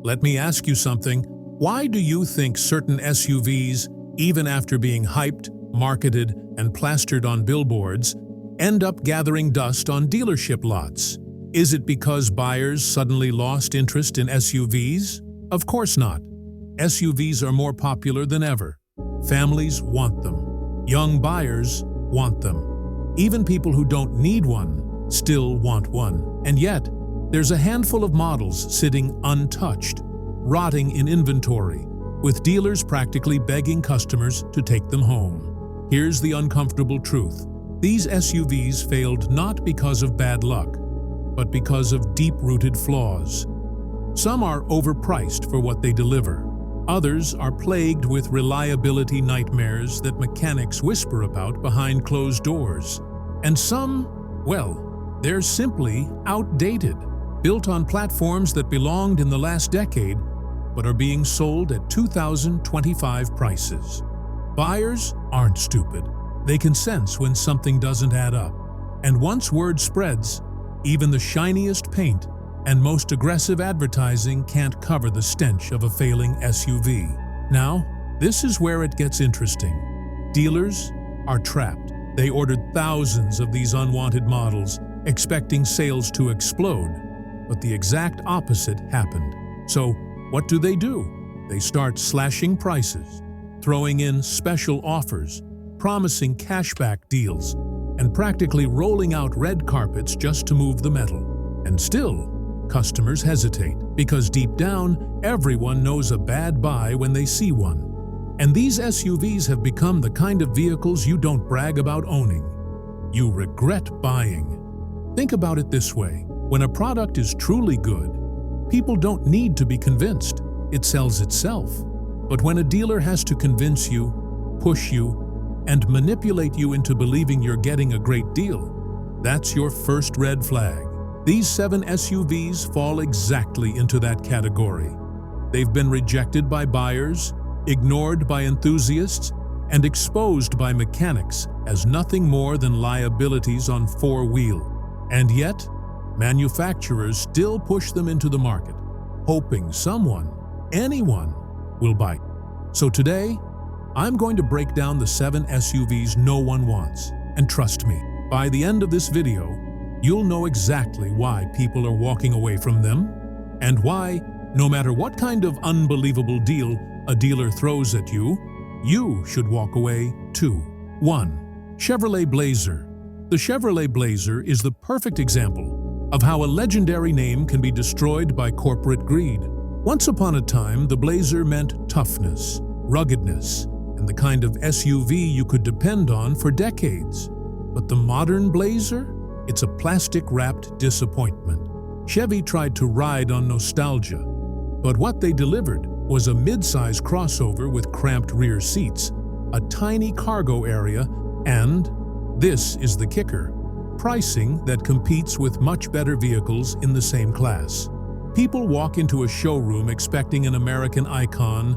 Let me ask you something. Why do you think certain SUVs, even after being hyped, marketed, and plastered on billboards, end up gathering dust on dealership lots? Is it because buyers suddenly lost interest in SUVs? Of course not. SUVs are more popular than ever. Families want them. Young buyers want them. Even people who don't need one still want one. And yet, there's a handful of models sitting untouched, rotting in inventory, with dealers practically begging customers to take them home. Here's the uncomfortable truth. These SUVs failed not because of bad luck, but because of deep-rooted flaws. Some are overpriced for what they deliver. Others are plagued with reliability nightmares that mechanics whisper about behind closed doors. And some, well, they're simply outdated, built on platforms that belonged in the last decade, but are being sold at 2025 prices. Buyers aren't stupid. They can sense when something doesn't add up. And once word spreads, even the shiniest paint and most aggressive advertising can't cover the stench of a failing SUV. Now, this is where it gets interesting. Dealers are trapped. They ordered thousands of these unwanted models, expecting sales to explode, but the exact opposite happened. So, what do? They start slashing prices, throwing in special offers, promising cashback deals, and practically rolling out red carpets just to move the metal. And still, customers hesitate, because deep down, everyone knows a bad buy when they see one. And these SUVs have become the kind of vehicles you don't brag about owning. You regret buying. Think about it this way. When a product is truly good, people don't need to be convinced. It sells itself. But when a dealer has to convince you, push you, and manipulate you into believing you're getting a great deal, that's your first red flag. These 7 SUVs fall exactly into that category. They've been rejected by buyers, ignored by enthusiasts, and exposed by mechanics as nothing more than liabilities on 4-wheel. And yet, manufacturers still push them into the market, hoping someone, anyone, will bite. So today, I'm going to break down the 7 SUVs no one wants. And trust me, by the end of this video, you'll know exactly why people are walking away from them, and why, no matter what kind of unbelievable deal a dealer throws at you, you should walk away too. 1. Chevrolet Blazer. The Chevrolet Blazer is the perfect example of how a legendary name can be destroyed by corporate greed. Once upon a time, the Blazer meant toughness, ruggedness, and the kind of SUV you could depend on for decades. But the modern Blazer? It's a plastic-wrapped disappointment. Chevy tried to ride on nostalgia, but what they delivered was a mid-size crossover with cramped rear seats, a tiny cargo area, and, this is the kicker, pricing that competes with much better vehicles in the same class. People walk into a showroom expecting an American icon,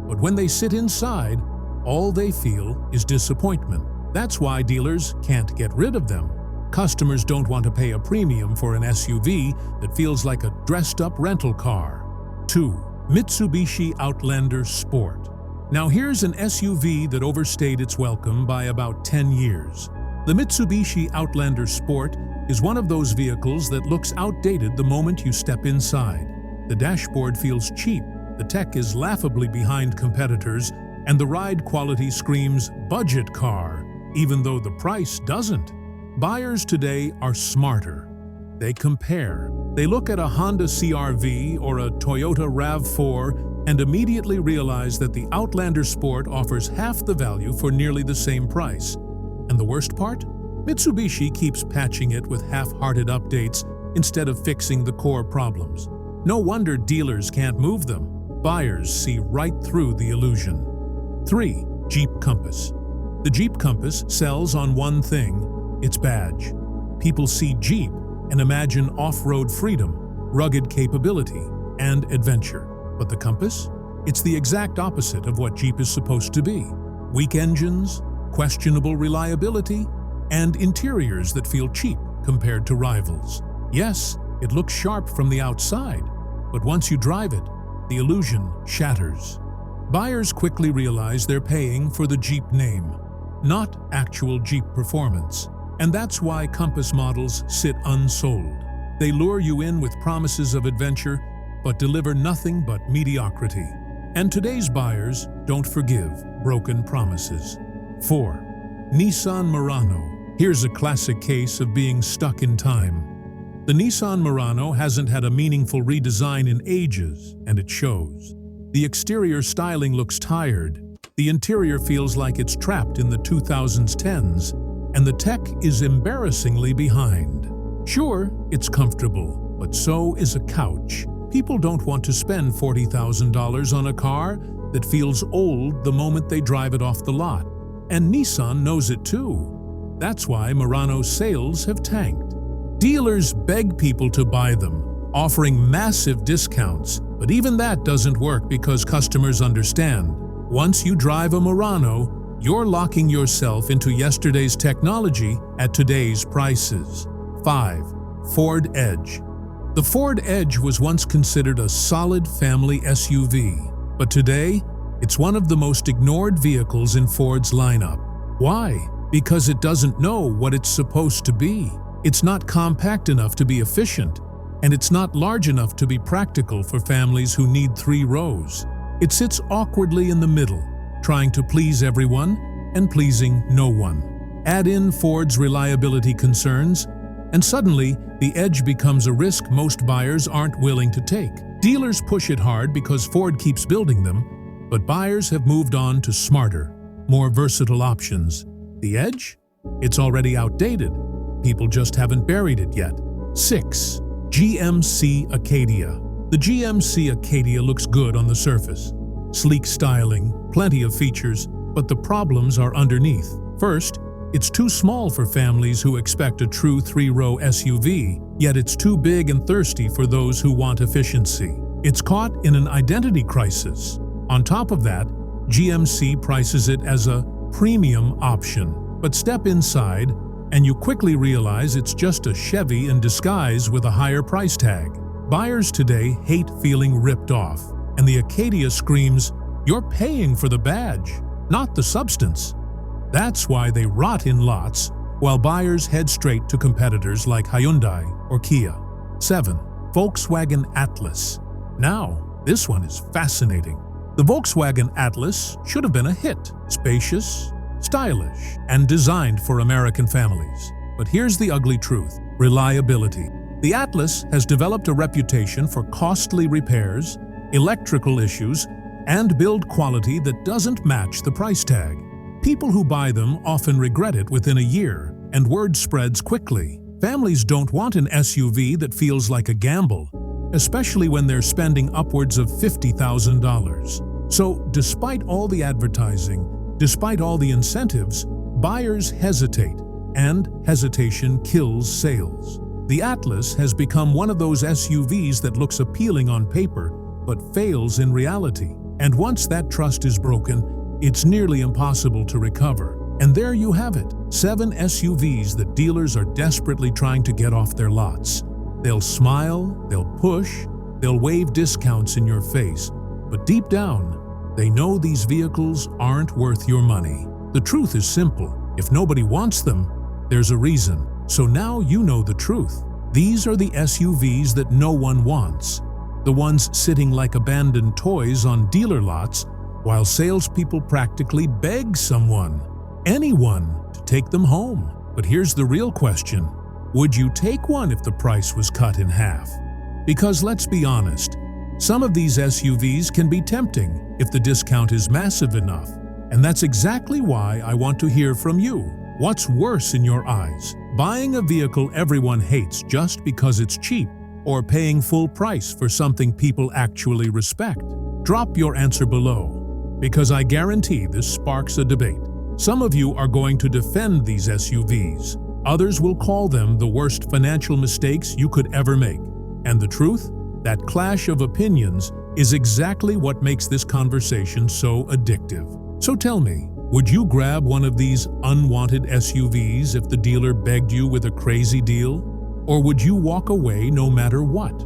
but when they sit inside, all they feel is disappointment. That's why dealers can't get rid of them. Customers don't want to pay a premium for an SUV that feels like a dressed-up rental car. 2. Mitsubishi Outlander Sport. Now here's an SUV that overstayed its welcome by about 10 years. The Mitsubishi Outlander Sport is one of those vehicles that looks outdated the moment you step inside. The dashboard feels cheap, the tech is laughably behind competitors, and the ride quality screams budget car, even though the price doesn't. Buyers today are smarter. They compare. They look at a Honda CR-V or a Toyota RAV4 and immediately realize that the Outlander Sport offers half the value for nearly the same price. And the worst part? Mitsubishi keeps patching it with half-hearted updates instead of fixing the core problems. No wonder dealers can't move them. Buyers see right through the illusion. 3. Jeep Compass. The Jeep Compass sells on one thing: its badge. People see Jeep and imagine off-road freedom, rugged capability, and adventure. But the Compass? It's the exact opposite of what Jeep is supposed to be. Weak engines, questionable reliability, and interiors that feel cheap compared to rivals. Yes, it looks sharp from the outside, but once you drive it, the illusion shatters. Buyers quickly realize they're paying for the Jeep name, not actual Jeep performance. And that's why Compass models sit unsold. They lure you in with promises of adventure, but deliver nothing but mediocrity. And today's buyers don't forgive broken promises. 4. Nissan Murano. Here's a classic case of being stuck in time. The Nissan Murano hasn't had a meaningful redesign in ages, and it shows. The exterior styling looks tired, the interior feels like it's trapped in the 2010s, and the tech is embarrassingly behind. Sure, it's comfortable, but so is a couch. People don't want to spend $40,000 on a car that feels old the moment they drive it off the lot. And Nissan knows it too. That's why Murano's sales have tanked. Dealers beg people to buy them, offering massive discounts, but even that doesn't work because customers understand. Once you drive a Murano, you're locking yourself into yesterday's technology at today's prices. 5. Ford Edge. The Ford Edge was once considered a solid family SUV, but today, it's one of the most ignored vehicles in Ford's lineup. Why? Because it doesn't know what it's supposed to be. It's not compact enough to be efficient, and it's not large enough to be practical for families who need 3 rows. It sits awkwardly in the middle, trying to please everyone and pleasing no one. Add in Ford's reliability concerns, and suddenly the Edge becomes a risk most buyers aren't willing to take. Dealers push it hard because Ford keeps building them, but buyers have moved on to smarter, more versatile options. The Edge? It's already outdated. People just haven't buried it yet. 6. GMC Acadia. The GMC Acadia looks good on the surface. Sleek styling, plenty of features, but the problems are underneath. First, it's too small for families who expect a true 3-row SUV, yet it's too big and thirsty for those who want efficiency. It's caught in an identity crisis. On top of that, GMC prices it as a premium option. But step inside, and you quickly realize it's just a Chevy in disguise with a higher price tag. Buyers today hate feeling ripped off, and the Acadia screams, "You're paying for the badge, not the substance." That's why they rot in lots, while buyers head straight to competitors like Hyundai or Kia. 7. Volkswagen Atlas. Now, this one is fascinating. The Volkswagen Atlas should have been a hit, spacious, stylish, and designed for American families. But here's the ugly truth: reliability. The Atlas has developed a reputation for costly repairs, electrical issues, and build quality that doesn't match the price tag. People who buy them often regret it within a year, and word spreads quickly. Families don't want an SUV that feels like a gamble, especially when they're spending upwards of $50,000. So, despite all the advertising, despite all the incentives, buyers hesitate, and hesitation kills sales. The Atlas has become one of those SUVs that looks appealing on paper, but fails in reality. And once that trust is broken, it's nearly impossible to recover. And there you have it, 7 SUVs that dealers are desperately trying to get off their lots. They'll smile, they'll push, they'll wave discounts in your face, but deep down, they know these vehicles aren't worth your money. The truth is simple: if nobody wants them, there's a reason. So now you know the truth. These are the SUVs that no one wants. The ones sitting like abandoned toys on dealer lots, while salespeople practically beg someone, anyone, to take them home. But here's the real question: would you take one if the price was cut in half? Because let's be honest, some of these SUVs can be tempting if the discount is massive enough. And that's exactly why I want to hear from you. What's worse in your eyes? Buying a vehicle everyone hates just because it's cheap, or paying full price for something people actually respect? Drop your answer below, because I guarantee this sparks a debate. Some of you are going to defend these SUVs. Others will call them the worst financial mistakes you could ever make. And the truth? That clash of opinions is exactly what makes this conversation so addictive. So tell me, would you grab one of these unwanted SUVs if the dealer begged you with a crazy deal? Or would you walk away no matter what?